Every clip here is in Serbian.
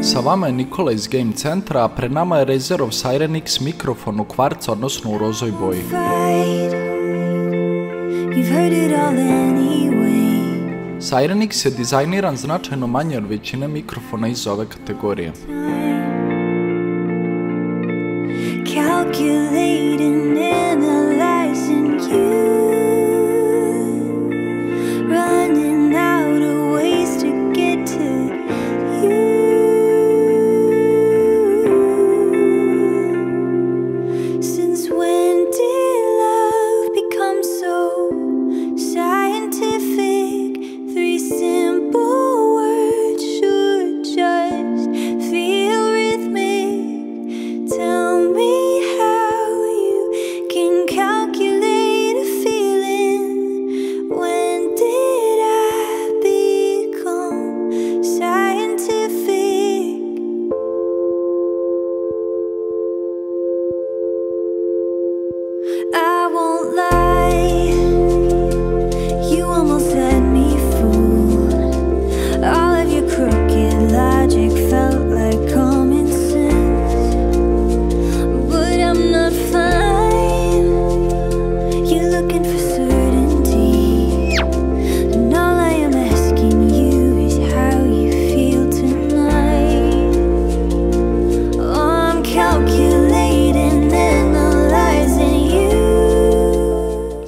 Sa vama je Nikola iz Game Centra, a pred nama je Razerov Siren X mikrofon u Quartz, odnosno u rozoj boji. Siren X je dizajniran značajno manje od većine mikrofona iz ove kategorije.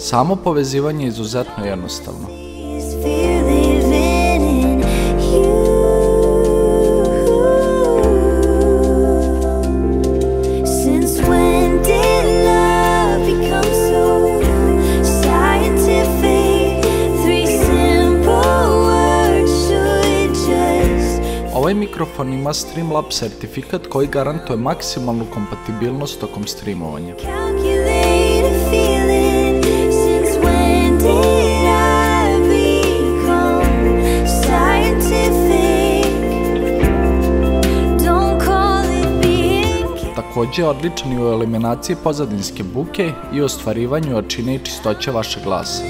Samo povezivanje je izuzetno jednostavno. Ovaj mikrofon ima Streamlab certifikat koji garantuje maksimalnu kompatibilnost tokom streamovanja. Također je odličan i u eliminaciji pozadinske buke i ostvarivanju jačine i čistoće vašeg glasa.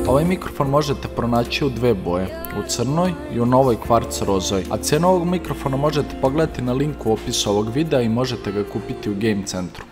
Ovaj mikrofon možete pronaći u dve boje, u crnoj i u novoj Quartz rozoj, a cenu ovog mikrofona možete pogledati na linku u opisu ovog videa i možete ga kupiti u Game Centru.